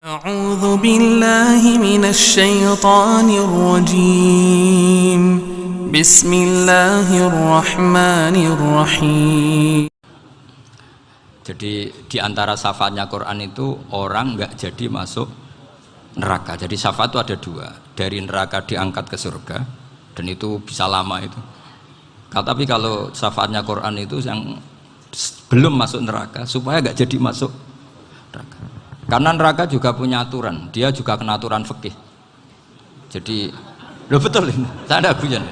أعوذ بالله من الشيطان الرجيم بسم الله الرحمن الرحيم. Jadi di antara syafaatnya Quran itu orang nggak jadi masuk neraka. Jadi syafaat itu ada dua, dari neraka diangkat ke surga, dan itu bisa lama itu. Tapi kalau syafaatnya Quran itu yang belum masuk neraka supaya nggak jadi masuk neraka. Karena neraka juga punya aturan, dia juga kena aturan fikih. Jadi, loh betul ini, saya ada guyon.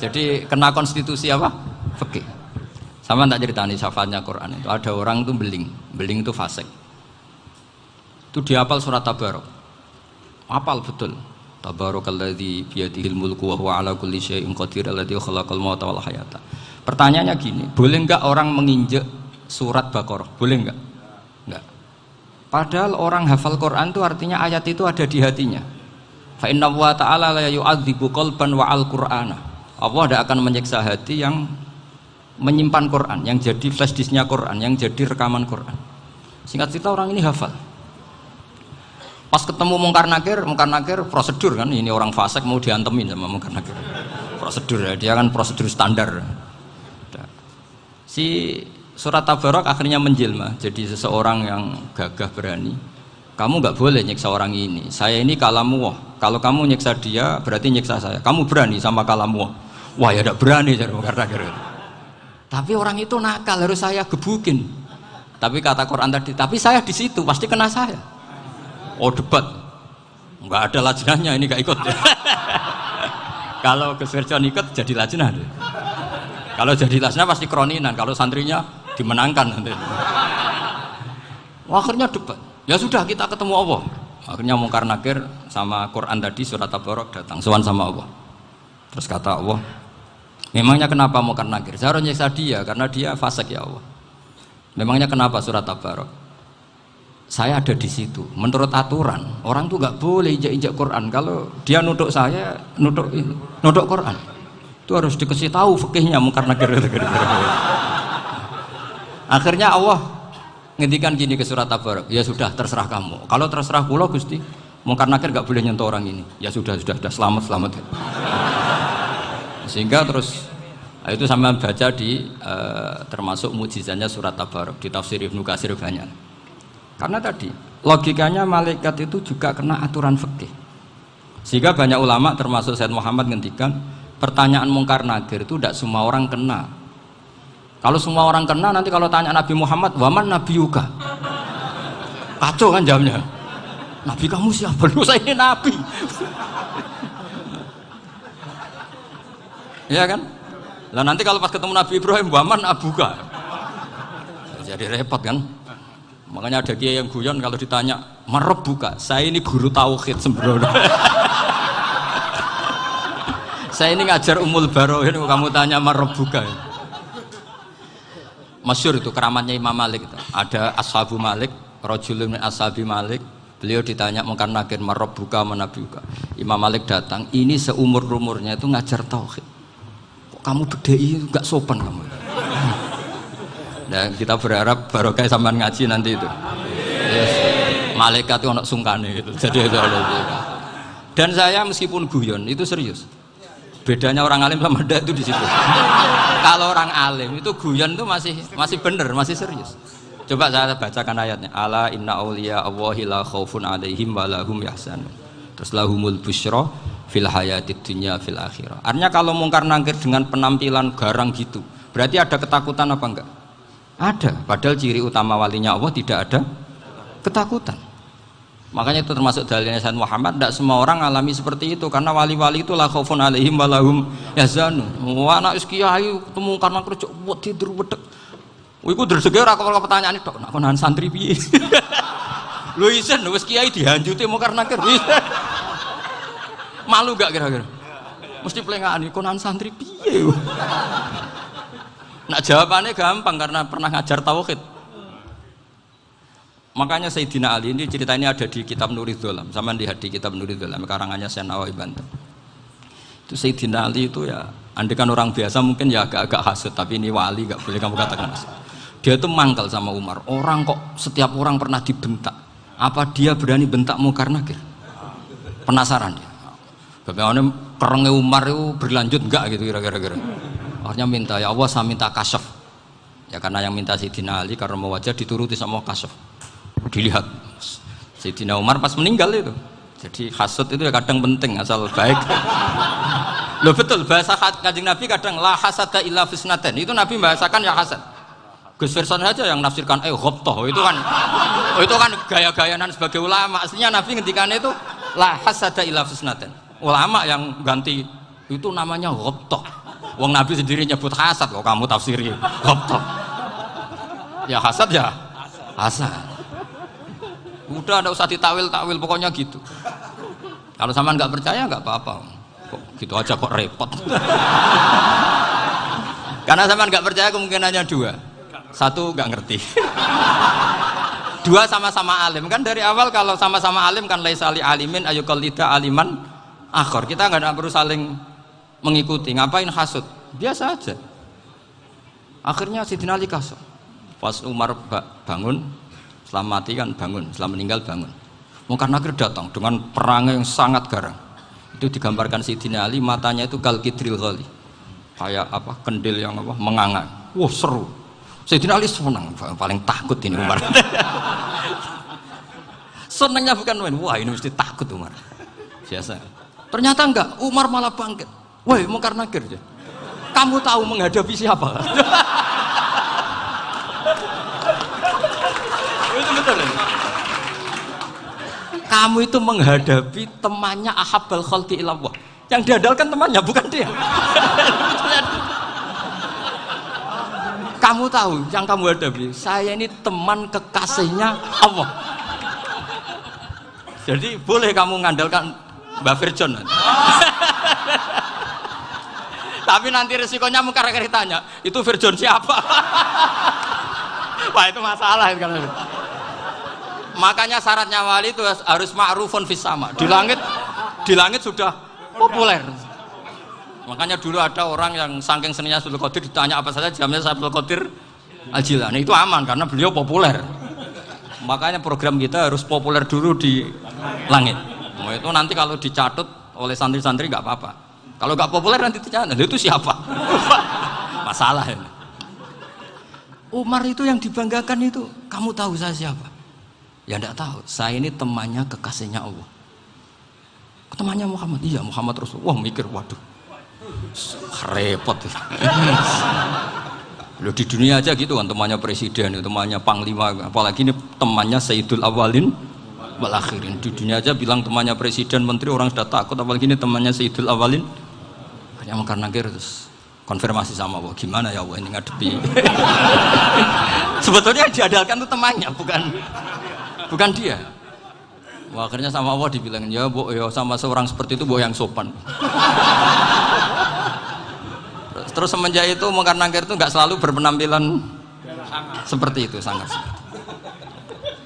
Jadi kena konstitusi apa? Fikih. Sama tak ceritani syafaatnya Quran itu, ada orang itu beling itu fasik. Itu dia hafal surat Tabarok, hafal betul. Tabarakalladzi biyadihil mulku wa huwa ala kulli syai'in qadir alladzi khalaqal mauta wal hayata. Pertanyaannya gini, boleh enggak orang menginjek surat Baqarah? Boleh enggak? Enggak. Padahal orang hafal Quran itu artinya ayat itu ada di hatinya. Fa inna wa ta'ala la yu'adzibu qalban wa al-Qur'ana. Allah tidak akan menyiksa hati yang menyimpan Quran, yang jadi flash disknya Quran, yang jadi rekaman Quran. Singkat cerita orang ini hafal. Pas ketemu Mungkar Nakir prosedur kan, ini orang fasik mau diantemin sama Mungkar Nakir. Prosedur ya, dia kan prosedur standar. Si surat Tabarok akhirnya menjelma jadi seseorang yang gagah berani. Kamu nggak boleh nyiksa orang ini. Saya ini kalamullah. Kalau kamu nyiksa dia berarti nyiksa saya. Kamu berani sama kalamullah? Wah ya tidak berani jadi Mungkar Nakir. Tapi orang itu nakal, harus saya gebukin. Tapi kata Quran tadi, tapi saya di situ pasti kena saya. Oh debat, nggak ada lajnahnya, ini nggak ikut. Kalau Gus Wirjon ikut jadi lajnah. Kalau jadi lajnah pasti kroninan, kalau santrinya dimenangkan nanti. Akhirnya debat. Ya sudah kita ketemu Allah. Akhirnya Mungkar Nakir sama Quran tadi surat Tabarok datang sowan sama Allah. Terus kata Allah, memangnya kenapa Mungkar Nakir? Saya harus nyiksa dia karena dia fasik ya Allah. Memangnya kenapa surat Tabarok? Saya ada di situ. Menurut aturan orang tuh nggak boleh injak-injak Quran. Kalau dia nutuk saya, nutuk Quran, itu harus dikasih tahu fikihnya Mungkar Nakir. Akhirnya Allah ngendikan gini ke surat Tabarok, ya sudah terserah kamu. Kalau terserah kula Gusti, Mungkar Nakir nggak boleh nyentuh orang ini. Ya sudah selamat. Sehingga terus itu sama baca di termasuk mujizatnya surat Tabarok di tafsir Ibnu Katsir banyak. Karena tadi logikanya malaikat itu juga kena aturan fikih. Sehingga banyak ulama termasuk Said Muhammad ngendikan pertanyaan Mungkar Nakir itu tidak semua orang kena. Kalau semua orang kena, nanti kalau tanya Nabi Muhammad, waman nabiyuka? Kacau kan jamnya. Nabi kamu siapa? Lu saya ini nabi. Ya kan? Lah nanti kalau pas ketemu Nabi Ibrahim, waman abuka? Jadi repot kan? Makanya ada kiai yang guyon kalau ditanya, marab buka? Saya ini guru tauhid sembrono. Saya ini ngajar Ummul Barohin, kamu tanya marab buka? Masyhur itu keramatnya Imam Malik itu. Ada Ashabu Malik, rajulun min ashabi Malik. Beliau ditanya Mungkar Nakir, marab buka manabiuka? Imam Malik datang, ini seumur-umurnya itu ngajar tauhid. Kok kamu bedai enggak sopan kamu? Dan kita berharap barokah sampean ngaji nanti itu. Yes. Malaikat itu anak sungkane gitu. Jadi itu ada. Dan saya meskipun guyon itu serius. Bedanya orang alim sama ndak itu di situ. Kalau orang alim itu guyon itu masih bener, masih serius. Coba saya bacakan ayatnya. Ala inna auliya Allahi la khaufun alaihim wa lahum yahzanun. Terus lahumul busyra fil hayatid dunya fil akhirah. Artinya kalau Mungkar Nakir dengan penampilan garang gitu, berarti ada ketakutan apa enggak? Ada, padahal ciri utama walinya Allah tidak ada ketakutan. Makanya itu termasuk dalilnya Sayyid Muhammad, tidak semua orang alami seperti itu, karena wali-wali itu la khaufun alaihim wa lahum yahzanun. Wah anak kiai ketemu karena kerja buat tidur wedek. Iku dresege ora kok pertanyaan tok, nak konan santri piye? Lho isen wis kiai dihanjuti Mungkar Nakir. Malu gak kira-kira? Mesti plengaan konan santri piye? Nah jawabannya gampang karena pernah ngajar tauhid. Makanya Sayyidina Ali ini cerita ini ada di kitab Nurul Dholam. Sama lihat di kitab Nurul Dholam karangannya Syekh Nawawi Banten. Itu Sayyidina Ali itu ya, andekan orang biasa mungkin ya agak-agak hasut, tapi ini wali gak boleh kamu katakan hasut. Dia itu mangkal sama Umar. Orang kok setiap orang pernah dibentak. Apa dia berani bentak mungkar nakir? Penasaran dia. Bagaimana kerengnya Umar itu berlanjut enggak gitu kira-kira. Akhirnya minta, ya Allah saya minta kasyaf. Ya karena yang minta Sayyidina Ali karena mau wajah dituruti sama kasyaf. Dilihat Sayyidina Umar pas meninggal itu. Jadi hasud itu ya kadang penting asal baik. Loh betul, bahasa Kanjeng Nabi kadang la hasada illa fisnaten. Itu Nabi bahasakan ya hasad. Gus Verson saja yang nafsirkan ghobtoh itu kan gaya-gayanan sebagai ulama. Aslinya Nabi ngendikannya itu la hasada illa fisnaten. Ulama yang ganti itu namanya ghobtoh. Wong Nabi sendiri nyebut hasad kok kamu tafsiri ghobtoh. Ya hasad ya hasad. Udah enggak usah ditawil-tawil pokoknya gitu. Kalau sama nggak percaya nggak apa-apa. Kok gitu aja kok repot. Karena sama nggak percaya kemungkinannya dua. Satu nggak ngerti. Dua sama-sama alim. Kan dari awal kalau sama-sama alim kan laisa li alimin ayuqallida aliman akhor. Kita nggak perlu saling mengikuti. Ngapain hasud? Biasa aja. Akhirnya Sayyidina Ali kasih. Pas Umar bangun, setelah mati kan bangun, setelah meninggal bangun. Mungkar nakir datang dengan perang yang sangat garang. Itu digambarkan Sayyidina Ali matanya itu kal kidril ghali. Kayak apa? Kendil yang apa? Menganga. Wah, seru. Sayyidina Ali senang, paling takut ini Umar. Senangnya bukan main, wah ini mesti takut Umar. Biasa. Ternyata enggak, Umar malah bangkit. Woi, mungkar nakir. Kamu tahu menghadapi siapa? Itu betul. Kamu itu menghadapi temannya ahabbal khalqi ilallah. Yang diandalkan temannya bukan dia. Kamu tahu yang kamu hadapi, saya ini teman kekasihnya Allah. Jadi boleh kamu mengandalkan Mbak Virjon. Tapi nanti resikonya mungkar nakir tanya, itu Virjon siapa? Wah itu masalah kan. Makanya syaratnya wali itu harus ma'rufun fis sama. Di langit sudah populer. Makanya dulu ada orang yang saking seninya Abdul Qadir ditanya apa saja jamnya Abdul Qadir Al-Jilani itu aman karena beliau populer. Makanya program kita harus populer dulu di langit. Nah, itu nanti kalau dicatut oleh santri-santri nggak apa-apa. Kalau nggak populer nanti dicatat, itu siapa? Masalah ini. Umar itu yang dibanggakan itu, kamu tahu saya siapa? Ya enggak tahu. Saya ini temannya kekasihnya Allah. Temannya Muhammad. Iya Muhammad Rasul. Wah mikir, waduh. Repot. Loh di dunia aja gitu kan temannya presiden, temannya panglima, apalagi ini temannya Sayyidul Awalin wal Akhirin. Di dunia aja bilang temannya presiden, menteri orang sudah takut, apalagi ini temannya Sayyidul Awalin. Hanya mungkar nakir terus konfirmasi sama Allah, gimana ya Allah ini ngadepi. Sebetulnya yang diandalkan itu temannya, bukan dia. Wah, akhirnya sama Allah dibilang, ya bu, ya sama seorang seperti itu bu yang sopan. Terus semenjak itu mungkar nakir itu nggak selalu berpenampilan seperti itu, sangat.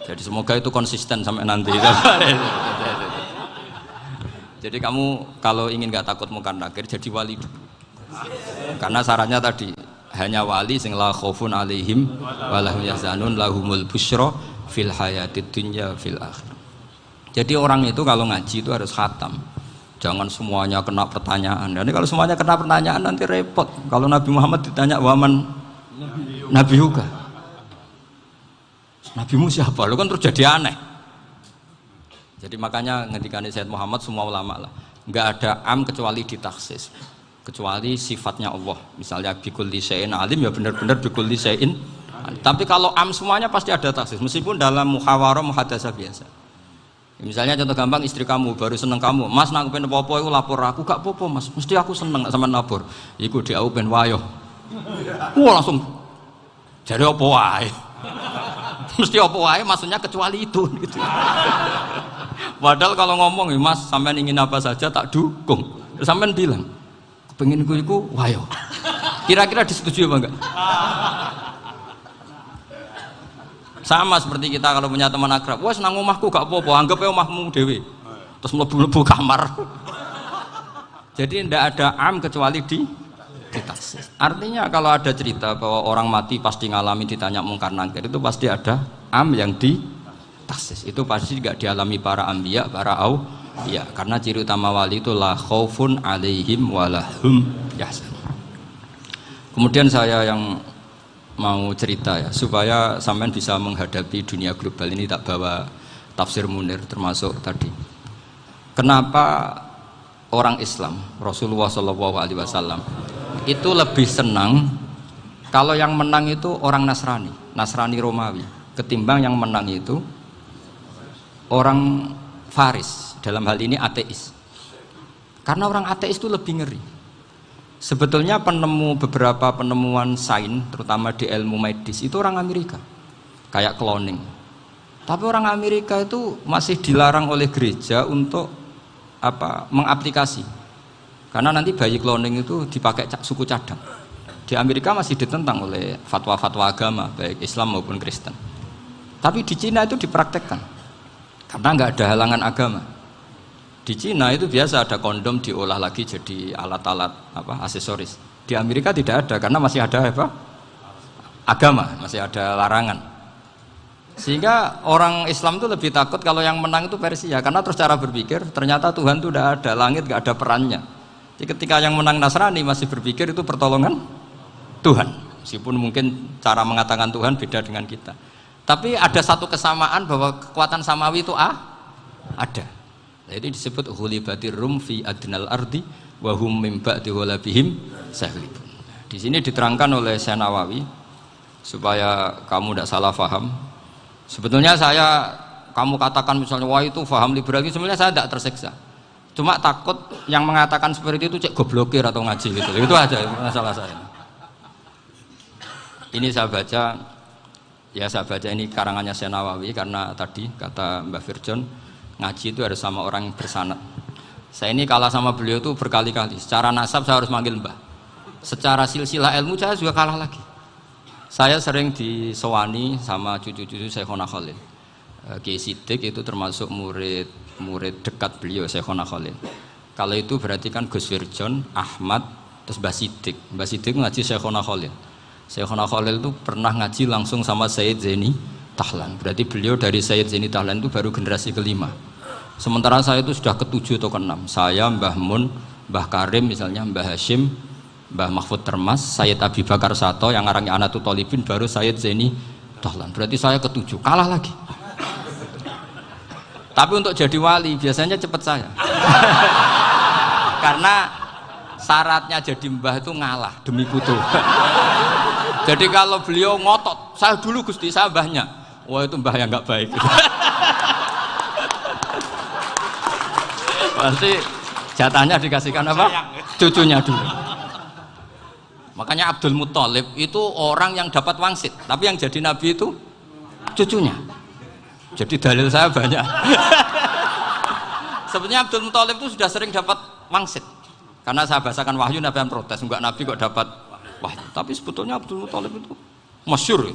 Jadi semoga itu konsisten sampai nanti. Jadi kamu kalau ingin nggak takut mungkar nakir jadi wali dulu. Karena syaratnya tadi hanya wali sing la khaufun alaihim walahum yahzanun lahumul busyra fil hayatid dunya fil akhirah. Jadi orang itu kalau ngaji itu harus khatam. Jangan semuanya kena pertanyaan. Dan kalau semuanya kena pertanyaan nanti repot. Kalau Nabi Muhammad ditanya waman Nabi juga. Nabimu siapa? Lu kan terus jadi aneh. Jadi makanya ketika Sayyid Muhammad semua ulama lah, nggak ada am kecuali ditaksis. Kecuali sifatnya Allah. Misalnya bikulli syai'in alim ya benar-benar bikulli syai'in. Tapi kalau am semuanya pasti ada taksis. Meskipun dalam muhawarah muhadasah biasa. Misalnya contoh gampang, istri kamu baru seneng kamu, mas nak pengen popo itu lapor aku, gak popo mas, mesti aku seneng sama lapor. Iku dia aku pengen wayo. Wah langsung jadi apa wae. Mesti apa wae maksudnya kecuali itu gitu. Padahal kalau ngomong mas sampean ingin apa saja tak dukung. Sampean bilang pengen iku wayo. Kira-kira disetujui apa enggak? Sama seperti kita kalau punya teman akrab, wah senang omahku gak apa-apa, anggap ya omahmu dewe, terus mlebu-mlebu kamar. Jadi tidak ada am kecuali di taksis. Artinya kalau ada cerita bahwa orang mati pasti ngalami ditanya mungkar nakir, itu pasti ada am yang di taksis. Itu pasti nggak dialami para anbiya, para auliya. Karena ciri utama wali itu la khaufun alaihim walahum yahzanun. Kemudian saya yang mau cerita ya, supaya sampean bisa menghadapi dunia global ini, tak bawa tafsir Munir termasuk tadi. Kenapa orang Islam, Rasulullah SAW itu lebih senang kalau yang menang itu orang Nasrani Romawi, ketimbang yang menang itu orang Faris, dalam hal ini ateis. Karena orang ateis itu lebih ngeri. Sebetulnya beberapa penemuan sains, terutama di ilmu medis, itu orang Amerika, kayak cloning. Tapi orang Amerika itu masih dilarang oleh gereja untuk mengaplikasi. Karena nanti bayi cloning itu dipakai suku cadang. Di Amerika masih ditentang oleh fatwa-fatwa agama, baik Islam maupun Kristen. Tapi di Cina itu dipraktekkan, karena nggak ada halangan agama. Di Cina itu biasa ada kondom diolah lagi jadi alat-alat aksesoris. Di Amerika tidak ada, karena masih ada agama, masih ada larangan. Sehingga orang Islam itu lebih takut kalau yang menang itu Persia, karena terus cara berpikir ternyata Tuhan itu tidak ada, langit nggak ada perannya. Jadi ketika yang menang Nasrani masih berpikir itu pertolongan Tuhan, meskipun mungkin cara mengatakan Tuhan beda dengan kita. Tapi ada satu kesamaan bahwa kekuatan samawi itu ada. Jadi disebut hulibatir rum fi adnal ardi wa hum min ba'di ghalabihim sahlibun. Di sini diterangkan oleh Syekh Nawawi supaya kamu tidak salah paham. Sebetulnya kamu katakan misalnya wah itu paham liberal, sebenarnya saya tidak tersiksa. Cuma takut yang mengatakan seperti itu cek goblokir atau ngaji gitu. Itu aja masalah saya. Ini saya baca ini karangannya Syekh Nawawi, karena tadi kata Mbak Firjon ngaji itu harus sama orang yang bersanad. Saya ini kalah sama beliau itu berkali-kali. Secara nasab saya harus manggil Mbah. Secara silsilah ilmu saya juga kalah lagi. Saya sering disewani sama cucu-cucu Syekhona Khalil. Kiai Siddiq itu termasuk murid dekat beliau, Syekhona Khalil. Kalau itu berarti kan Gus Firjon, Ahmad, terus Mbah Siddiq. Mbah Siddiq ngaji Syekhona Khalil. Syekhona Khalil itu pernah ngaji langsung sama Sayyid Zaini Tahlan. Berarti beliau dari Sayyid Zaini Tahlan itu baru generasi kelima. Sementara saya itu sudah ke-7 atau ke-6. Saya, Mbah Mun, Mbah Karim misalnya, Mbah Hashim, Mbah Mahfud Termas, Sayyid Abi Bakar Sato yang arangnya Anatul Tolibin, baru Sayyid Zaini Tahlan. Berarti saya ke-7, kalah lagi. Tapi untuk jadi wali biasanya cepat saya. Karena syaratnya jadi mbah itu ngalah demi putu. Jadi kalau beliau ngotot, saya dulu Gusti, saya mbahnya, wah itu mbah yang nggak baik. Pasti jatahnya dikasihkan apa? Cucunya dulu. Makanya Abdul Muthalib itu orang yang dapat wangsit, tapi yang jadi nabi itu cucunya. Jadi dalil saya banyak. Sebenarnya Abdul Muthalib itu sudah sering dapat wangsit, karena saya bahasakan wahyu, Nabi yang protes, enggak nabi kok dapat wahyu. Tapi sebetulnya Abdul Muthalib itu masyhur,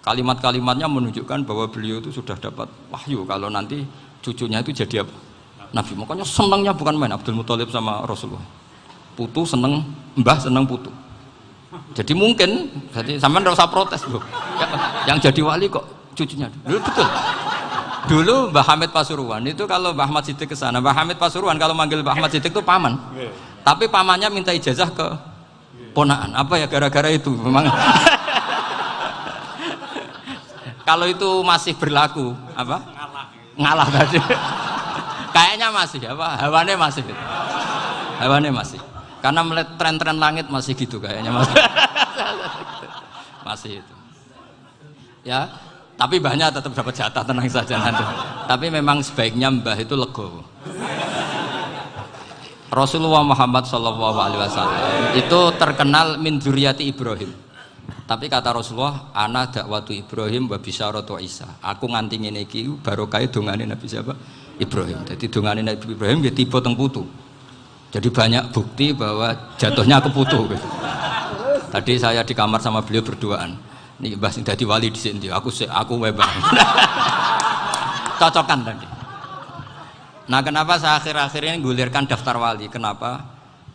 kalimat-kalimatnya menunjukkan bahwa beliau itu sudah dapat wahyu kalau nanti cucunya itu jadi apa? Nabi. Makanya senangnya bukan main Abdul Muthalib sama Rasulullah. Putu seneng mbah, seneng putu. Jadi mungkin, jadi sampean enggak usah protes loh. Yang jadi wali kok cucunya. Dulu betul. Dulu Mbah Hamid Pasuruan itu kalau Mbah Ahmad Siddiq ke sana, Mbah Hamid Pasuruan kalau manggil Mbah Ahmad Siddiq itu paman. Tapi pamannya minta ijazah ke ponaan. Apa ya gara-gara itu memang. Kalau itu masih berlaku apa? Ngalah tadi. Kayaknya masih apa? Hawane masih. Hawane masih. Karena melihat tren-tren langit masih gitu kayaknya masih. Masih itu. Ya, tapi mbahnya tetap dapat jatah, tenang saja nanti. Tapi memang sebaiknya mbah itu legowo. Rasulullah Muhammad SAW itu terkenal min dzurriyyati Ibrahim. Tapi kata Rasulullah, ana dakwatu Ibrahim wa bisyaratu Isa. Aku nganti ngene iki barokah dongane Nabi siapa? Ibrahim. Jadi dongane Nabi Ibrahim ya tiba teng putu. Jadi banyak bukti bahwa jatuhnya ke putu gitu. Tadi saya di kamar sama beliau berduaan. Nih Mbah sing dadi wali di sini, aku webang. Cocokan tadi. Nah, kenapa saya akhir-akhir ini gulirkan daftar wali? Kenapa?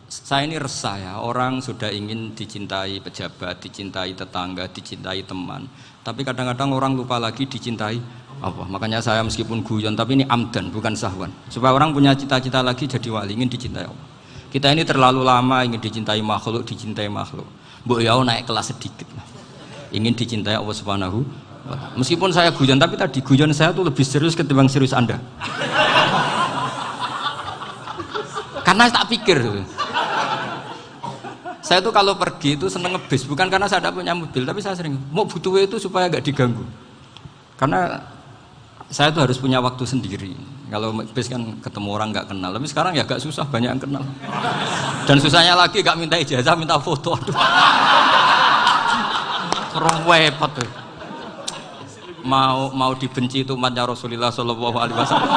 Saya ini resah ya, orang sudah ingin dicintai pejabat, dicintai tetangga, dicintai teman. Tapi kadang-kadang orang lupa lagi dicintai apa. Makanya saya meskipun guyon tapi ini amdan bukan sahwan. Supaya orang punya cita-cita lagi jadi wali, ingin dicintai Allah. Kita ini terlalu lama ingin dicintai makhluk. Mbok ya naik kelas sedikit lah. Ingin dicintai Allah Subhanahu wa Ta'ala. Meskipun saya guyon tapi tadi guyon saya tuh lebih serius ketimbang serius Anda. Karena tak pikir. Saya tuh kalau pergi itu seneng ngebis, bukan karena saya tidak punya mobil, tapi saya sering mau butuh itu supaya nggak diganggu. Karena saya tuh harus punya waktu sendiri. Kalau ngebis kan ketemu orang nggak kenal, tapi sekarang ya agak susah, banyak yang kenal. Dan susahnya lagi nggak minta ijazah, minta foto. Aduh. Repot tuh. Mau dibenci itu umatnya Rasulullah Shallallahu Alaihi Wasallam.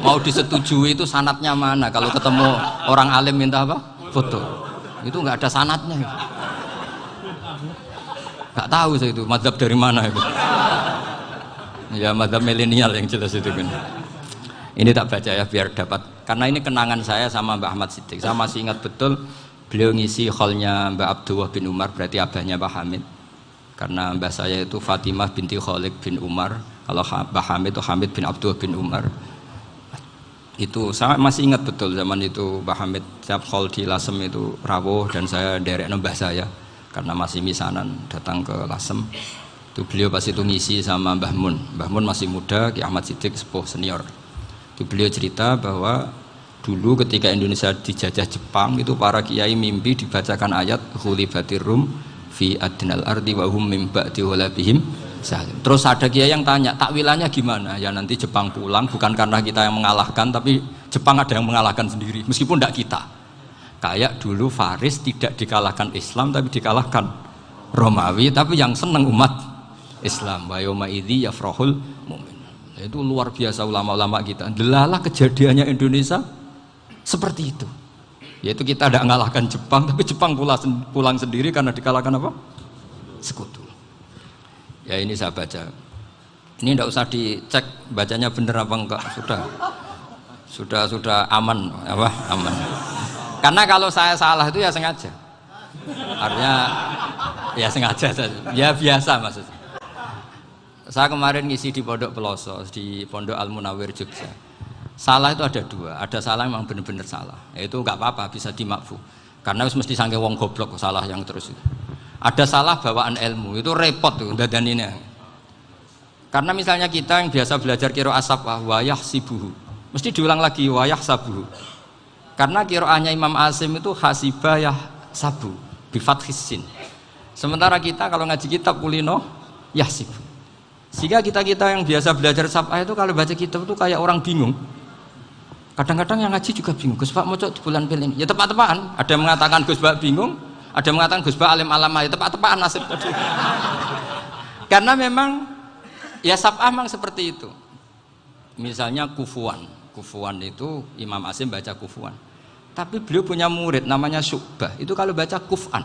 Mau disetujui itu sanatnya mana? Kalau ketemu orang alim minta apa? Foto. Itu nggak ada sanatnya, nggak tahu saya itu mazhab dari mana itu. Ya mazhab milenial yang jelas itu kan. Ini tak baca ya biar dapat, karena ini kenangan saya sama Mbah Ahmad Siddiq. Saya masih ingat betul beliau ngisi hallnya Mbah Abdullah bin Umar, berarti abahnya Mbah Hamid. Karena mbah saya itu Fatimah binti Khalid bin Umar, kalau Mbah Hamid itu Hamid bin Abdullah bin Umar. Itu saya masih ingat betul zaman itu Mbah Hamid setiap hall di Lasem itu rawuh dan saya derek mbah saya karena masih misanan datang ke Lasem. Itu beliau pas itu ngisi sama Mbah Mun. Mbah Mun masih muda, Ki Ahmad Siddiq sepuh senior. Itu beliau cerita bahwa dulu ketika Indonesia dijajah Jepang itu para kiai mimpi dibacakan ayat Khulifatir Rum fi adnal ardi wa hum min ba'di walabihim. Terus ada kiai yang tanya, takwilannya gimana? Ya nanti Jepang pulang bukan karena kita yang mengalahkan, tapi Jepang ada yang mengalahkan sendiri, meskipun tidak kita. Kayak dulu Faris tidak dikalahkan Islam, tapi dikalahkan Romawi, tapi yang senang umat Islam. Wa yauma idzi yafrahul mu'min. Itu luar biasa ulama-ulama kita. Delalah kejadiannya Indonesia seperti itu. Yaitu kita tidak mengalahkan Jepang, tapi Jepang pulang sendiri karena dikalahkan apa? Sekutu. Ya ini saya baca. Ini tidak usah dicek bacanya benar apa enggak, sudah aman apa? Aman. Karena kalau saya salah itu ya sengaja. Artinya ya sengaja saja. Ya biasa maksudnya. Saya kemarin ngisi di Pondok Peloso, di Pondok Al Munawir Jogja. Salah itu ada dua. Ada salah memang benar-benar salah. Ya, itu enggak apa-apa, bisa dimakfu. Karena mesti sangke wong goblok salah yang terus itu. Ada salah bawaan ilmu, itu repot tuh dadaninnya. Karena misalnya kita yang biasa belajar qiraah sabah wayah sibuhu, mesti diulang lagi wayah sabuhu. Karena qiraahnya Imam Asim itu hasibah yah sabu bi fathis sin. Sementara kita kalau ngaji kitab kulino yahsib. Sehingga kita yang biasa belajar sabah itu kalau baca kitab itu kayak orang bingung. Kadang-kadang yang ngaji juga bingung. Gus Pak mau di bulan pilih ini. Ya tepat-tepatan. Ada yang mengatakan Gus Pak bingung. Ada yang mengatakan Gus Ba alim alamah, ya tepat-tepatan nasib tadi. Karena memang ya sab'ah memang seperti itu. Misalnya kufuan itu Imam Asim baca kufuan. Tapi beliau punya murid namanya Syu'bah, itu kalau baca kuf'an.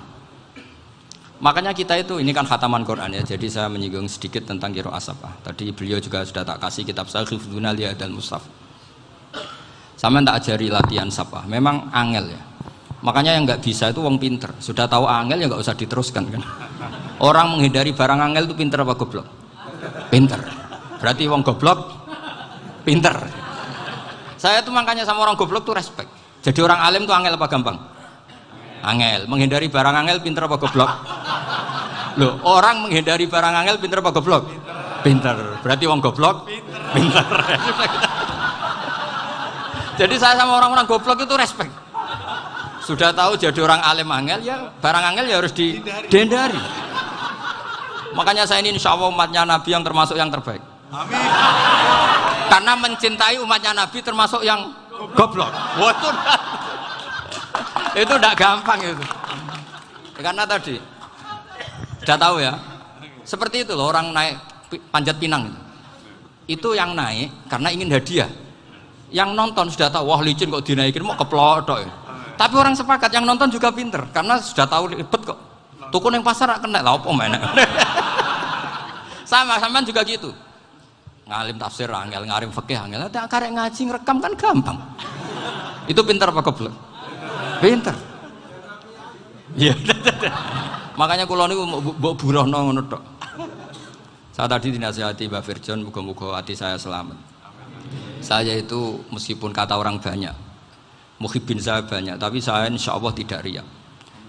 Makanya kita itu, ini kan khataman Quran ya, jadi saya menyinggung sedikit tentang qiraah sab'ah. Tadi beliau juga sudah tak kasih kitab saya Hifdzuna Liyadal Mushaf. Sama tak ajari latihan sab'ah, memang angel ya. Makanya yang nggak bisa itu wong pinter. Sudah tahu angel ya nggak usah diteruskan kan. Orang menghindari barang angel itu pinter apa goblok? Pinter. Berarti wong goblok pinter. Saya tuh makanya sama orang goblok tuh respect. Jadi orang alim tuh angel apa gampang? Angel. Menghindari barang angel pinter apa goblok? Loh, orang menghindari barang angel pinter apa goblok? Pinter. Berarti wong goblok pinter. Jadi saya sama orang-orang goblok itu respect. Sudah tahu jadi orang alim angel ya barang angel ya harus dihindari. Makanya saya ini insya Allah umatnya Nabi yang termasuk yang terbaik. Amin. Karena mencintai umatnya Nabi termasuk yang goblok. Itu tidak gampang itu. Karena tadi sudah tahu ya. Seperti itu loh orang naik panjat pinang itu yang naik karena ingin hadiah. Yang nonton sudah tahu wah licin kok dinaikin mau keplodok ya. Tapi orang sepakat yang nonton juga pinter karena sudah tahu ribet kok. Tuku yang pasar kena lah apa mana. Sama juga gitu. Ngalim tafsir angel, ngalim fikih angel. Tapi karek ngaji ngerekam kan gampang. Itu pinter apa goblok? Pinter. Iya. Makanya kula niku mbok burohno ngono tok. Saya tadi dinasihati Mbak Firjon, moga-moga hati saya selamat. Saya itu meskipun kata orang banyak, muhibbin saya banyak, tapi saya insya Allah tidak riya.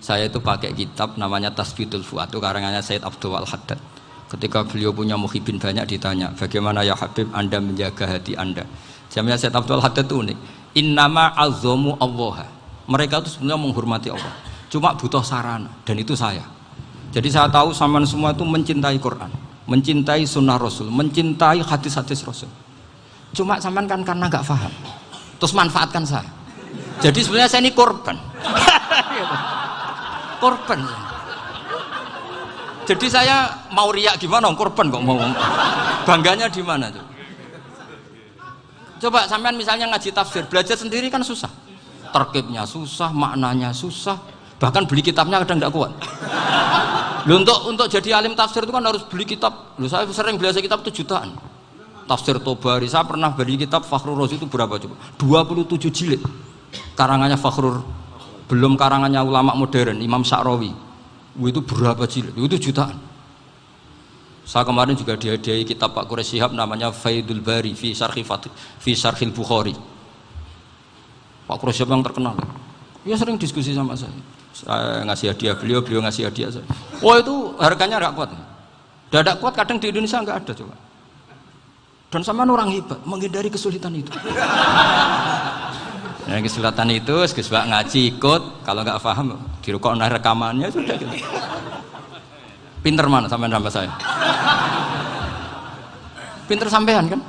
Saya itu pakai kitab namanya Tasbitul Fuad, itu karangannya Said Abdul Al-Haddad. Ketika beliau punya muhibbin banyak ditanya, bagaimana ya Habib Anda menjaga hati Anda? Jamnya Said Abdul Al-Haddad itu unik. Innama azzamu Allah. Mereka itu sebenarnya menghormati Allah, cuma butuh sarana, dan itu saya. Jadi saya tahu sampean semua itu mencintai Quran, mencintai sunnah Rasul, mencintai hadis-hadis Rasul. Cuma sampean kan karena nggak paham, terus manfaatkan saya. Jadi sebenarnya saya ini korban. Korban. Jadi saya mau riak gimana? Korban kok mau. Bangganya di mana tuh? Coba sampean misalnya ngaji tafsir, belajar sendiri kan susah. Terkibnya susah, maknanya susah, bahkan beli kitabnya kadang nggak kuat. Loh, untuk jadi alim tafsir itu kan harus beli kitab. Loh, saya sering belajar kitab itu jutaan. Tafsir Tobari, saya pernah beli kitab Fakhrur Razi itu berapa coba? 27 jilid. Karangannya Fakhrur, belum karangannya ulama modern, Imam Sya'rawi. Itu berapa jilid? Itu jutaan. Saya kemarin juga dihadiahi kitab Pak Quraish Shihab namanya Faidul Bari fi Syarhil Bukhari. Pak Quraish Shihab yang terkenal. Dia sering diskusi sama saya. Saya ngasih hadiah beliau ngasih hadiah saya. Wah, itu harganya nggak kuat. Tidak kuat, kadang di Indonesia nggak ada coba. Dan sama orang hebat menghindari kesulitan itu. Nah, kesulitan itu, sebab ngaji ikut, kalau nggak paham dirukok rekamannya sudah gitu. Pinter mana sampean sama saya? Pinter sampean kan?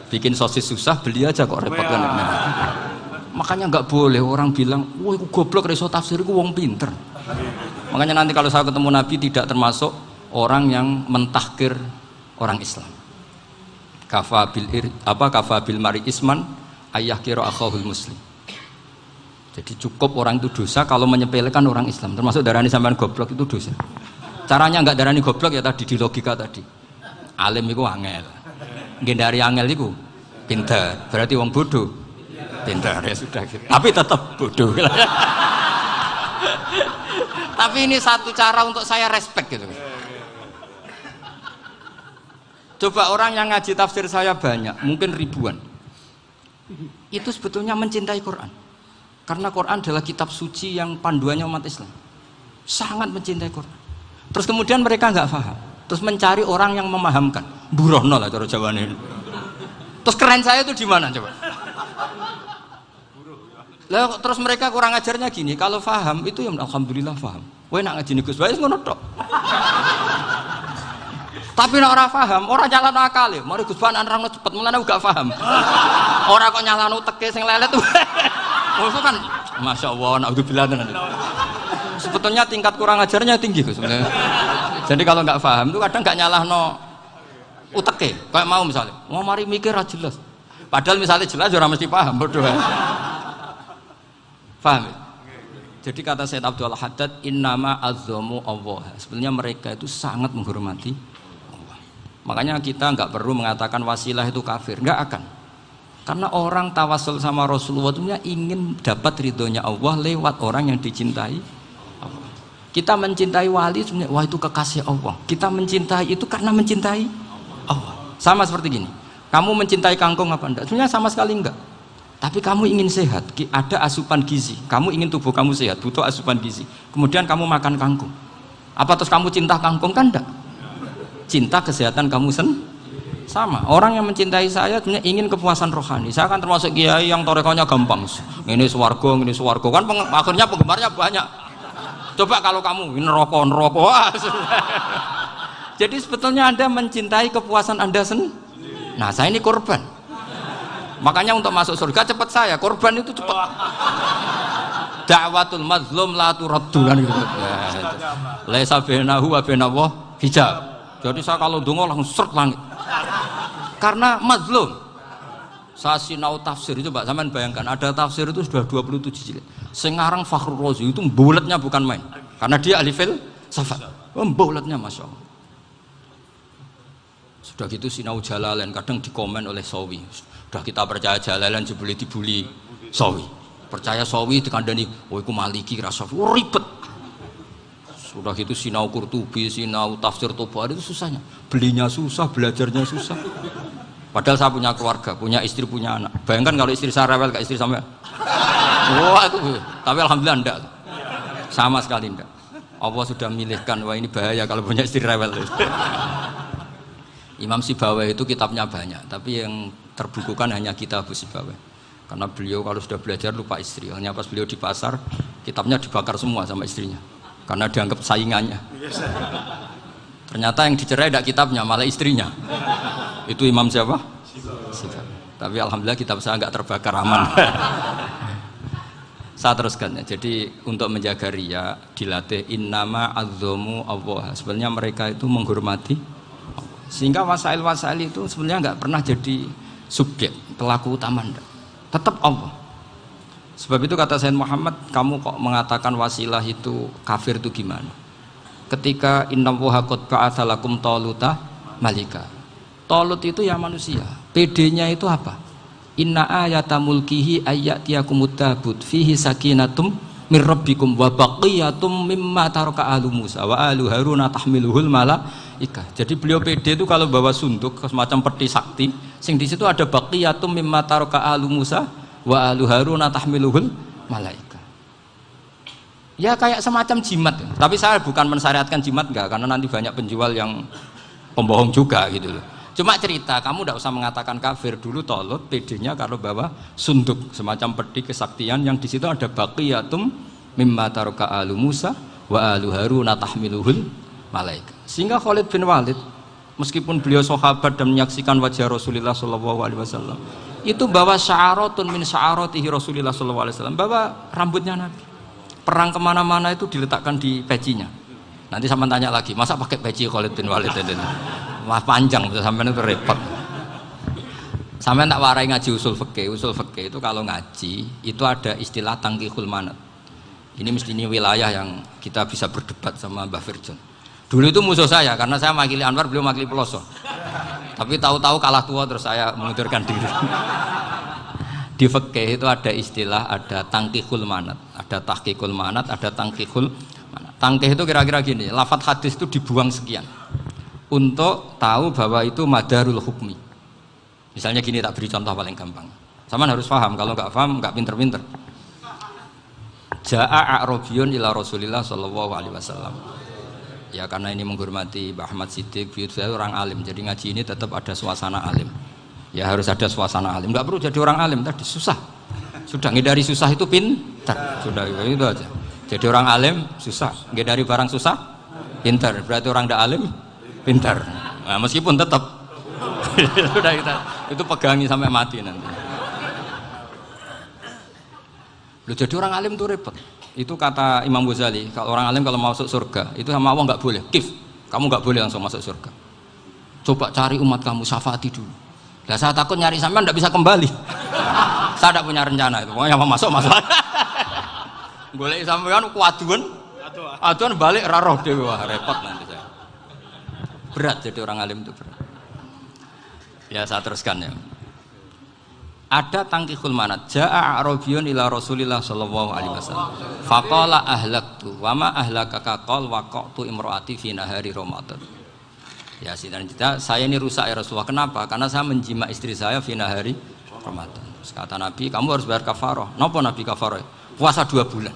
Bikin sosis susah, beli aja kok repot kan? Makanya nggak boleh orang bilang, wah aku goblok reso tafsir, aku wong pinter. Makanya nanti kalau saya ketemu Nabi tidak termasuk orang yang mentahkir orang Islam. Kafabil mari isman ayah kira akhahul muslim. Jadi cukup orang itu dosa kalau menyepelekan orang Islam, termasuk darani sampean goblok itu dosa. Caranya nggak darani goblok ya tadi di logika tadi. Alim itu angel, gendari angel itu pinter, berarti wong bodoh. Pintar ya sudah gitu. Tapi tetap bodoh. Tapi ini satu cara untuk saya respect gitu. Coba orang yang ngaji tafsir saya banyak, mungkin ribuan. Itu sebetulnya mencintai Quran. Karena Quran adalah kitab suci yang panduannya umat Islam. Sangat mencintai Quran. Terus kemudian mereka nggak paham. Terus mencari orang yang memahamkan. Burohno lah cara jawabannya. Terus keren saya itu di mana coba? Lah terus mereka kurang ajarnya gini, kalau paham itu ya alhamdulillah paham. Kowe nak ngaji Gus Bae ngono tok. Tapi nek ora paham, ora nyalano akal ya. Mari Gus Bae nerangno cepet mulane gak paham. Ora kok nyalano teke sing lelet. Maksud kan masyaallah naudzubillah tenan. Sebetulnya tingkat kurang ajarnya tinggi Gus. Jadi kalau nggak paham itu kadang nggak nyalahno uteke. Kayak mau misalnya, mau mari mikir ra jelas. Padahal misalnya jelas ora mesti paham bodoh. Paham? Jadi kata Said Abdul Al-Haddad, innama azzamu Allah. Sebenarnya mereka itu sangat menghormati Allah. Makanya kita nggak perlu mengatakan wasilah itu kafir, nggak akan. Karena orang tawasul sama Rasulullah itu ingin dapat ridhonya Allah lewat orang yang dicintai Allah. Kita mencintai wali sebenarnya, wah itu kekasih Allah. Kita mencintai itu karena mencintai Allah. Sama seperti gini, kamu mencintai kangkung apa enggak? Sebenarnya sama sekali enggak. Tapi kamu ingin sehat, ada asupan gizi. Kamu ingin tubuh kamu sehat, butuh asupan gizi. Kemudian kamu makan kangkung. Apa terus kamu cinta kangkung? Kan enggak. Cinta kesehatan kamu sama. Orang yang mencintai saya sebenarnya ingin kepuasan rohani. Saya kan termasuk kiai yang torekonya gampang. Ini swarga kan akhirnya penggemarnya banyak. Coba kalau kamu ini neraka. Wah. Jadi sebetulnya Anda mencintai kepuasan Anda sendiri. Nah, saya ini korban. Makanya untuk masuk surga cepat saya, korban itu cepat. Da'watul mazlum la turaddu kan gitu. Laisa bainahu wa bainallah hijab. Jadi saya kalau donga langsung seret langit. Karena mazlum. Saya sinau tafsir itu, Mbak, sampean bayangkan ada tafsir itu sudah 27 jilid. Sing ngarang Fakhrur Razi itu bulatnya bukan main. Karena dia ahli filsafat. Bulatnya Masya Allah. Sudah gitu sinau Jalalain kadang dikomen oleh Sawi. Sudah kita percaya Jalalain jebule dibuli Sawi. Percaya Sawi dikandani, oh iku Maliki ra Sawi. Oh, ribet. Sudah itu sinau Qurtubi, sinau tafsir Tobari itu susahnya. Belinya susah, belajarnya susah. Padahal saya punya keluarga, punya istri, punya anak. Bayangkan kalau istri saya rewel kayak istri sampai. Wah itu. Tapi alhamdulillah enggak. Sama sekali enggak. Allah sudah milihkan, wah ini bahaya kalau punya istri rewel. Imam Sibawai itu kitabnya banyak, tapi yang terbukukan hanya kitab Sibawai. Karena beliau kalau sudah belajar lupa istri. Hanya pas beliau di pasar, kitabnya dibakar semua sama istrinya. Karena dianggap saingannya. Ternyata yang dicerai tidak kitabnya, malah istrinya. Itu Imam siapa? Sibawai. Tapi alhamdulillah kitab saya nggak terbakar, aman. Saya teruskan ya. Jadi untuk menjaga riya dilatih innama azzamu Allah. Sebenarnya mereka itu menghormati Allah. Sehingga wasail-wasail itu sebenarnya nggak pernah jadi subjek pelaku utama, tetap Allah. Sebab itu kata Sayyid Muhammad, kamu kok mengatakan wasilah itu kafir itu gimana? Ketika innallaha qad ba'atsa lakum taluta malika. Talut itu ya manusia. PD-nya itu apa? Inna ayata mulkihi ayyatiyakumut tabut fihi sakinatum mir rabbikum wa baqiyatum mimma taraka alu Musa wa alu Haruna tahmiluhul malaika. Jadi beliau PD itu kalau bawa sunduk semacam peti sakti, sing di situ ada baqiyatum mimma taraka alu Musa wa alu Haruna tahmiluhul malaika. Ya kayak semacam jimat. Tapi saya bukan mensyariatkan jimat enggak, karena nanti banyak penjual yang pembohong juga gitu loh. Cuma cerita, kamu tidak usah mengatakan kafir. Dulu Tolut PD-nya kalau bawa sunduk semacam peti kesaktian yang di situ ada baqiyatum mimma taraka alu Musa wa alu Haruna tahmiluhul malaika. Sehingga Khalid bin Walid meskipun beliau sahabat dan menyaksikan wajah Rasulullah SAW, itu bawa sya'aratun min sya'aratihi Rasulullah SAW, bawa rambutnya Nabi. Perang kemana-mana itu diletakkan di pecinya. Nanti sama tanya lagi, masa pakai peci Khalid bin Walid itu? Wah panjang, sampai itu repot. Sampai tak warai ngaji usul fikih. Usul fikih itu kalau ngaji itu ada istilah tangkihul manat. Ini mesti ini wilayah yang kita bisa berdebat sama Mbah Firjon. Dulu itu musuh saya karena saya makili Anwar, beliau makili Peloso. Tapi tahu-tahu kalah tua terus saya mengundurkan diri. Di fikih itu ada istilah, ada tangkihul manat, ada tahqiqul manat, ada tangkihul manat. Tangkih itu kira-kira gini, lafadz hadis itu dibuang sekian untuk tahu bahwa itu madarul hukmi. Misalnya gini, tak beri contoh paling gampang. Sama harus paham, kalau nggak paham nggak pinter-pinter. Ja'a a'rabiyun ila Rasulillah sallallahu alaihi wasallam. Ya karena ini menghormati Mbah Ahmad Siddiq, saya orang alim, jadi ngaji ini tetap ada suasana alim. Ya harus ada suasana alim. Nggak perlu jadi orang alim tadi, susah. Sudah ngindari susah itu pintar. Sudah itu aja. Jadi orang alim susah, ngindari barang susah pintar. Berarti orang tidak alim pintar. Nah, meskipun tetap sudah kita itu pegangi sampai mati nanti. Loh, jadi orang alim itu repot. Itu kata Imam Ghazali, kalau orang alim kalau mau masuk surga itu sama Allah nggak boleh. Kif, kamu nggak boleh langsung masuk surga. Coba cari umat kamu, syafaati dulu. Nah, saya takut nyari sampean nggak bisa kembali. Saya tidak punya rencana itu. Pokoknya masuk. Golek sampean kuaduan, aduan balik raroh dewe, wah repot nanti saya. Berat jadi orang alim itu berat. Ya saya teruskan ya. Ada tangkihul manat. Ja'a a'rabiyun ila Rasulillah sallallahu alaihi wasallam. Faqala ahlaktu wa ma ahlakaka qal waqatu imraati fi nahari Ramadan. Ya sidang saya ini rusak ya Rasulullah. Kenapa? Karena saya menjima istri saya fi nahari Ramadan. Terus kata Nabi, kamu harus bayar kafarah. Napa Nabi kafarah? Puasa 2 bulan.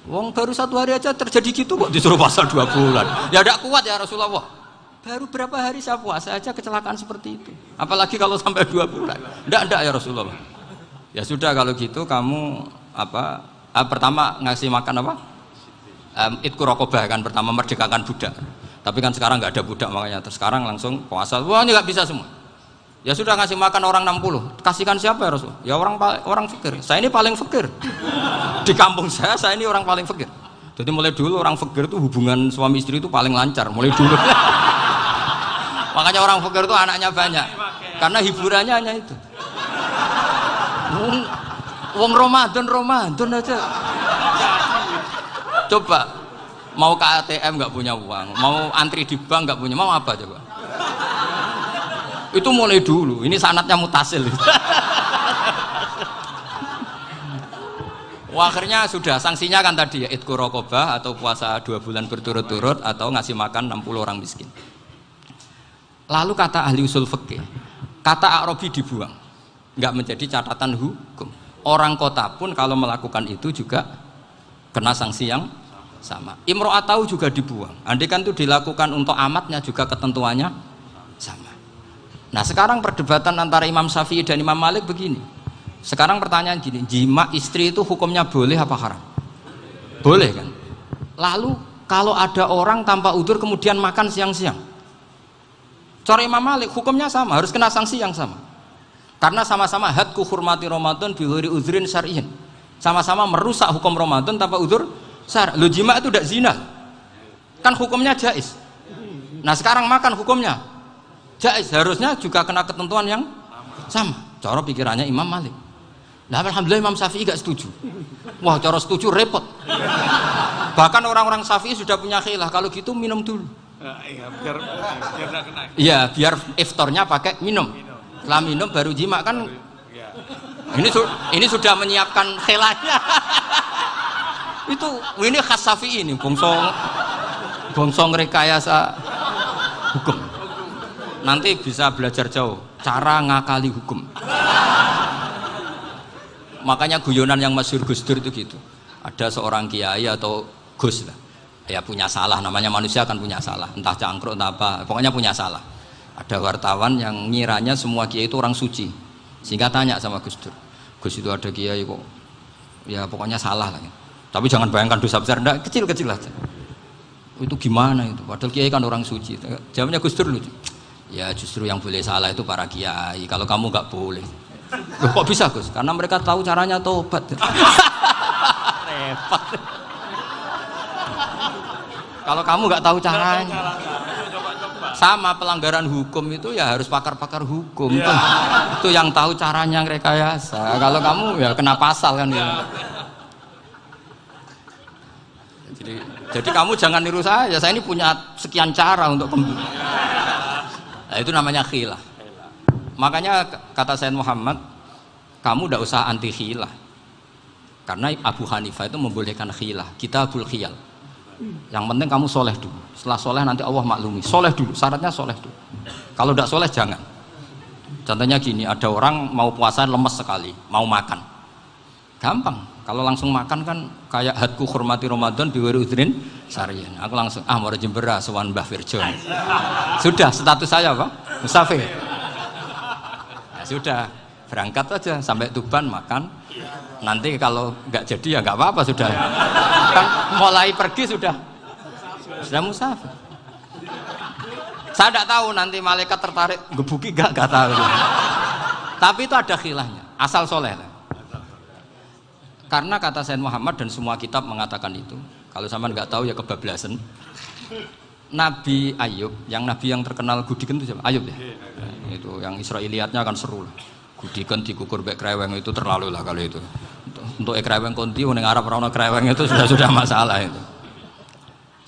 Wong baru 1 hari aja terjadi gitu kok disuruh puasa 2 bulan. Ya tidak kuat ya Rasulullah. Baru berapa hari saya puasa aja kecelakaan seperti itu. Apalagi kalau sampai 2 bulan. Tidak ya Rasulullah. Ya sudah kalau gitu kamu pertama ngasih makan apa? Itku rokobah kan, pertama merdekakan budak. Tapi kan sekarang nggak ada budak makanya. Terus sekarang langsung puasa. Wah ini nggak bisa semua. Ya sudah ngasih makan orang 60. Kasihkan siapa ya Rasul? Ya orang fakir. Saya ini paling fakir. Di kampung saya ini orang paling fakir. Jadi mulai dulu orang fakir itu hubungan suami istri itu paling lancar. Mulai dulu. Makanya orang fakir itu anaknya banyak. Karena hiburannya hanya itu. Wong Ramadan aja. Coba mau ke ATM nggak punya uang, mau antri di bank nggak punya, mau apa coba? Itu mulai dulu. Ini sanatnya mutasil. Wah, akhirnya sudah sanksinya kan tadi ya idku raqabah atau puasa 2 bulan berturut-turut atau ngasih makan 60 orang miskin. Lalu kata ahli usul fikih, kata A'rabi dibuang, nggak menjadi catatan hukum. Orang kota pun kalau melakukan itu juga kena sanksi yang sama. Imro'atau juga dibuang. Andai kan itu dilakukan untuk amatnya juga ketentuannya sama. Nah sekarang perdebatan antara Imam Syafi'i dan Imam Malik begini. Sekarang pertanyaan gini, jima istri itu hukumnya boleh apa haram? Boleh kan? Lalu kalau ada orang tanpa udzur kemudian makan siang-siang, cara Imam Malik hukumnya sama, harus kena sanksi yang sama. Karena sama-sama hadku hurmati Ramadan bi ghairi udzrin syar'iyyin. Sama-sama merusak hukum Ramadan tanpa udzur syar'. Lo jima itu tidak zina. Kan hukumnya jaiz. Nah, sekarang makan hukumnya jaiz, harusnya juga kena ketentuan yang sama. Cara pikirannya Imam Malik. Nah, alhamdulillah Imam Syafi'i gak setuju. Wah, cara setuju repot. Bahkan orang-orang Syafi'i sudah punya khilaf, kalau gitu minum dulu. Iya, biar gak kena. Iya, biar iftarnya pakai minum. Setelah minum baru jima kan. Ini sudah menyiapkan khilafnya. Ini khas Syafi'i ini, bongsong rekayasa hukum. Nanti bisa belajar jauh cara ngakali hukum. Makanya guyonan yang masyhur Gus Dur itu gitu. Ada seorang kiai atau Gus lah, ya punya salah, namanya manusia kan punya salah, entah cangkruk entah apa, pokoknya punya salah. Ada wartawan yang ngiranya semua kiai itu orang suci, sehingga tanya sama Gus Dur, Gus itu ada kiai kok, ya pokoknya salah lah. Tapi jangan bayangkan dosa besar, enggak, kecil-kecil aja. Itu gimana itu? Padahal kiai kan orang suci. Jawabnya Gus Dur lucu. Ya justru yang boleh salah itu para kiai. Kalau kamu nggak boleh. Loh, kok bisa Gus? Karena mereka tahu caranya tobat. Repot. Kalau kamu nggak tahu caranya. Sama pelanggaran hukum itu ya harus pakar-pakar hukum. Itu yang tahu caranya rekayasa. Kalau kamu ya kena pasal kan ya. Jadi kamu jangan niru saya ini punya sekian cara untuk nah, itu namanya khilah. Makanya kata Sayyid Muhammad, kamu tidak usah anti khilah, karena Abu Hanifah itu membolehkan khilah, kitabul khiyal. Yang penting kamu soleh dulu, setelah soleh nanti Allah maklumi. Soleh dulu, syaratnya soleh dulu. Kalau tidak soleh jangan. Contohnya gini, ada orang mau puasa lemes sekali, mau makan, gampang. Kalau langsung makan kan kayak hadku hormati Ramadan biwiri udrin syar'iyyin. Aku langsung mau jembera sowan Mbah Firjon. Sudah status saya apa? Musafir. Ya sudah, berangkat aja sampai Tuban makan. Nanti kalau nggak jadi ya nggak apa-apa sudah. Kan mulai pergi sudah musafir. Saya tidak tahu nanti malaikat tertarik gebuki nggak tahu. Tapi itu ada khilahnya, asal soleh lah. Karena kata Sayyid Muhammad dan semua kitab mengatakan itu. Kalau sama nggak tahu ya kebablasan. Nabi Ayub, nabi yang terkenal Gudiken itu siapa? Ayub ya. Itu yang Israiliyatnya kan seru lah. Gudiken dikukur bek kreweng itu terlalu lah kalau itu. Untuk kreweng konti ning Arab ora ono kreweng itu sudah masalah itu.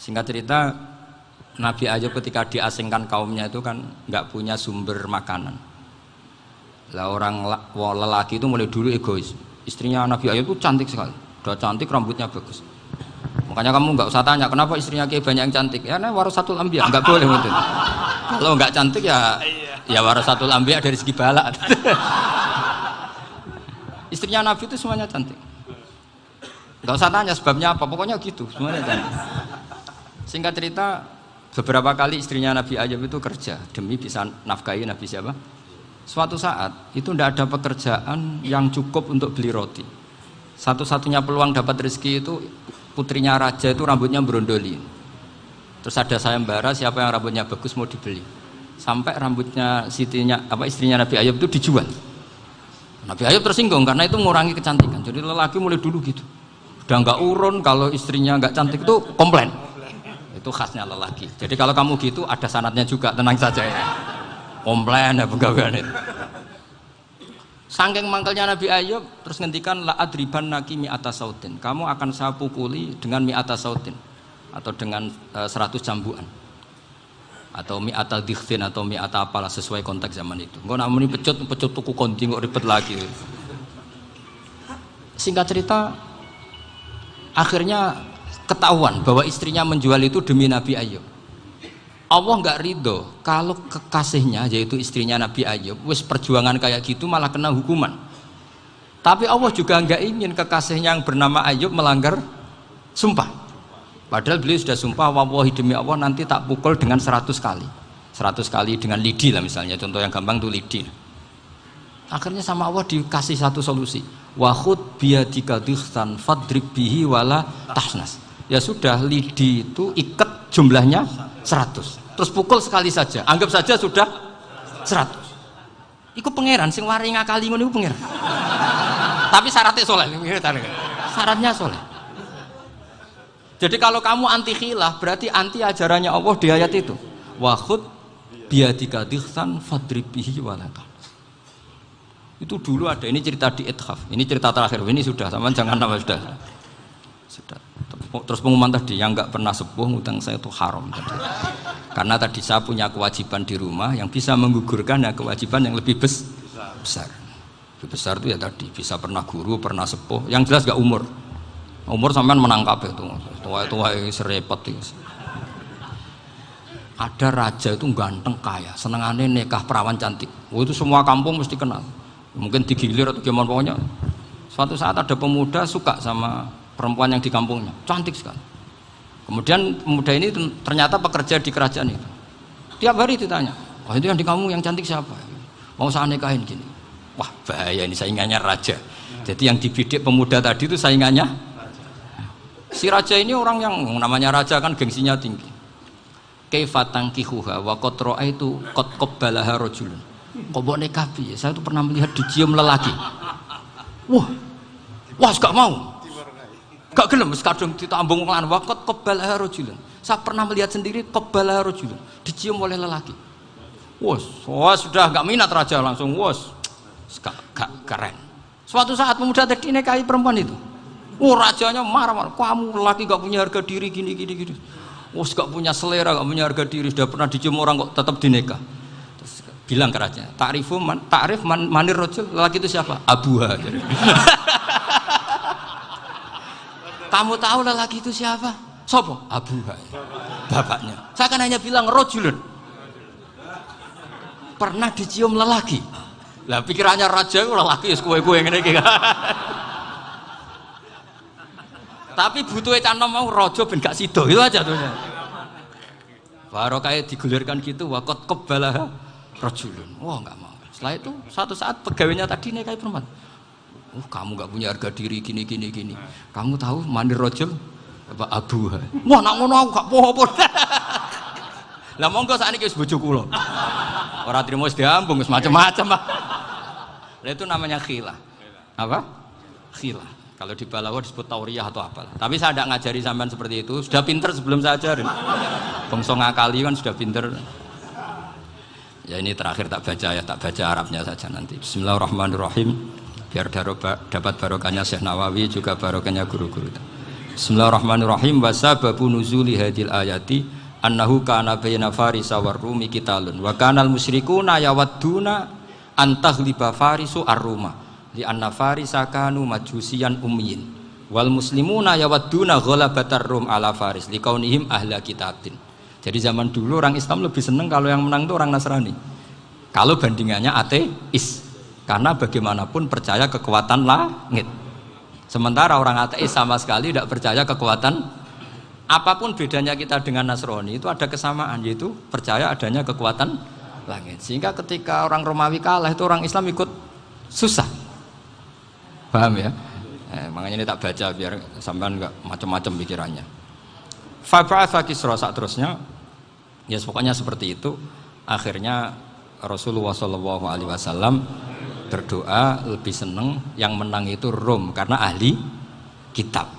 Singkat cerita, Nabi Ayub ketika diasingkan kaumnya itu kan nggak punya sumber makanan. Lah orang lelaki itu mulai dulu egois. Istrinya Nabi Ayub itu cantik sekali, udah cantik, rambutnya bagus. Makanya kamu nggak usah tanya kenapa istrinya kayak banyak yang cantik. Ya, warasatul anbiya, nggak boleh gitu. Kalau nggak cantik ya warasatul anbiya dari segi balak. Istrinya Nabi itu semuanya cantik. Nggak usah tanya sebabnya apa, pokoknya gitu, semuanya cantik. Singkat cerita, beberapa kali istrinya Nabi Ayub itu kerja demi bisa nafkahi Nabi siapa? Suatu saat itu tidak ada pekerjaan yang cukup untuk beli roti. Satu-satunya peluang dapat rezeki itu putrinya raja itu rambutnya berondoli. Terus ada sayembara siapa yang rambutnya bagus mau dibeli. Sampai rambutnya istrinya Nabi Ayub itu dijual. Nabi Ayub tersinggung karena itu mengurangi kecantikan. Jadi lelaki mulai dulu gitu. Udah nggak urun kalau istrinya nggak cantik itu komplain. Itu khasnya lelaki. Jadi kalau kamu gitu ada sanadnya juga, tenang saja ya. Komplain ya pegawaian itu. Saking mangkelnya Nabi Ayub terus ngendikan la adriban naki mi'ata sautin. Kamu akan saya pukuli dengan mi'ata sautin atau dengan 100 jambuan. Atau mi'ata dikhtin atau mi'ata apalah sesuai konteks zaman itu. Engko namuni pecut tuku konti kok ribet lagi. Singkat cerita Akhirnya ketahuan bahwa istrinya menjual itu demi Nabi Ayub. Allah nggak ridho kalau kekasihnya yaitu istrinya Nabi Ayub wis perjuangan kayak gitu malah kena hukuman. Tapi Allah juga nggak ingin kekasihnya yang bernama Ayub melanggar sumpah. Padahal beliau sudah sumpah, wallahi demi Allah nanti tak pukul dengan 100 kali. 100 kali dengan lidi lah misalnya, contoh yang gampang tuh lidi. Akhirnya sama Allah dikasih satu solusi. Wa khud biyadika dikhtan fadrib bihi wala tahnas. Ya sudah, lidi itu ikat jumlahnya 100. Terus pukul sekali saja. Anggap saja sudah 100. Iku pangeran sing wari ngakali ngono iku pangeran. Tapi syaratnya soleh. Syaratnya soleh. Jadi kalau kamu anti khilaf berarti anti ajarannya Allah di ayat itu. Wa khud biyadika dikhtan fadrib bihi wala tahnas. Itu dulu ada, ini cerita di Ithaf, ini cerita terakhir, ini sudah, sama jangan nama sudah. Terus pengumuman tadi, yang nggak pernah sepuh ngutang saya itu haram tadi. Karena tadi saya punya kewajiban di rumah yang bisa menggugurkan ya kewajiban yang lebih besar. Lebih besar itu ya tadi, bisa pernah guru, pernah sepuh, yang jelas nggak umur. Umur sampean menang kabeh itu, tua-tua serepot itu. Ada raja itu ganteng kaya, senengannya nikah perawan cantik. Oh, itu semua kampung mesti kenal. Mungkin digilir atau gimana pokoknya. Suatu saat ada pemuda suka sama perempuan yang di kampungnya, cantik sekali. Kemudian pemuda ini ternyata pekerja di kerajaan itu. Tiap hari ditanya, oh itu yang di kampung yang cantik siapa? Mau saya nikahin gini. Wah bahaya ini, saingannya raja. Jadi yang dibidik pemuda tadi itu saingannya. Si raja ini orang yang namanya raja kan gengsinya tinggi. Kaifatang kihuha wa kotroa itu kot kobbalaha rojulun. Kok mau nikah piye? Saya tuh pernah melihat dicium lelaki. Wah, gak mau. Gak gelem, kadung ditambung lan waqat qabbalaha rajulun. Saya pernah melihat sendiri qabbalaha rajulun, dicium oleh lelaki. Wah, sudah gak minat raja langsung, gak keren. Suatu saat pemuda tadi nikahi perempuan itu. Rajanya marah-marah, kamu lelaki gak punya harga diri gini. Gak punya selera, gak punya harga diri, sudah pernah dicium orang kok tetap dinikah. Bilang ke raja, takrif manir rojul, lelaki itu siapa? Abuha. Kamu tahu lelaki itu siapa? Sopo? Abuha, bapaknya. Saya kan hanya bilang rojulun, pernah dicium lelaki. Lah pikirannya raja lelaki kue-kue yang ini. Tapi butuhnya canom mau rojo ben gak sido, itu aja tuh. Baru kayak digulirkan gitu, wakot kebalah rajulun. Wah nggak mau. Setelah itu suatu saat pegawainya tadi nikahi perempuan. Kamu nggak punya harga diri gini. Kamu tahu mandir rajul apa abuha? Wah nak ngono aku gak poho-poho. Lah monggo sakniki wis bojo kula. Ora trimo wis diambung wis macam-macam. Lah itu namanya khilah. Apa? Khilah. Kalau di Balawa disebut tauriyah atau apalah. Tapi saya tidak ngajari sampean seperti itu. Sudah pinter sebelum saya ajarin. Bangsa ngakali kan sudah pinter. Ya ini terakhir tak baca Arabnya saja nanti. Bismillahirrahmanirrahim. Biar dapat barokahnya Syekh Nawawi juga barokahnya guru-guru. Bismillahirrahmanirrahim. Wa sababu nuzuli hadil ayati annahu kana baina farisa war rumi qitalun wa kanal musyrikuna yawadduna antaghliba farisu ar-ruma li anna farisa kanu majusiyan ummiyin wal muslimuna yawadduna ghalabatar rum ala faris liqaunihim ahla kitabin. Jadi zaman dulu orang Islam lebih senang kalau yang menang itu orang Nasrani. Kalau bandingannya ateis, karena bagaimanapun percaya kekuatan langit. Sementara orang ateis sama sekali tidak percaya kekuatan. Apapun bedanya kita dengan Nasrani itu ada kesamaan, yaitu percaya adanya kekuatan langit. Sehingga ketika orang Romawi kalah itu orang Islam ikut susah. Paham ya? Makanya ini tak baca biar sampean nggak macam-macam pikirannya. Fab'atha Kisra saat terusnya, ya pokoknya seperti itu. Akhirnya Rasulullah SAW berdoa lebih senang yang menang itu Rom karena ahli kitab.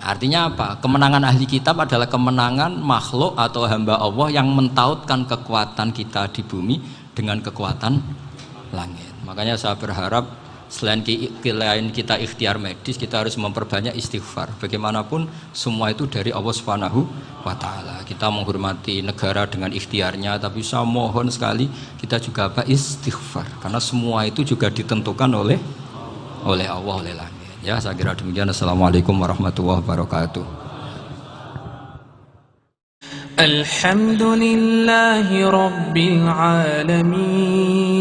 Artinya apa? Kemenangan ahli kitab adalah kemenangan makhluk atau hamba Allah yang mentautkan kekuatan kita di bumi dengan kekuatan langit. Makanya saya berharap selain kita ikhtiar medis, kita harus memperbanyak istighfar. Bagaimanapun semua itu dari Allah Subhanahu wa Ta'ala. Kita menghormati negara dengan ikhtiarnya, tapi saya mohon sekali kita juga istighfar, karena semua itu juga ditentukan oleh Allah, oleh langit. Ya, saya kira demikian. Assalamualaikum warahmatullahi wabarakatuh. Alhamdulillahi rabbil alamin.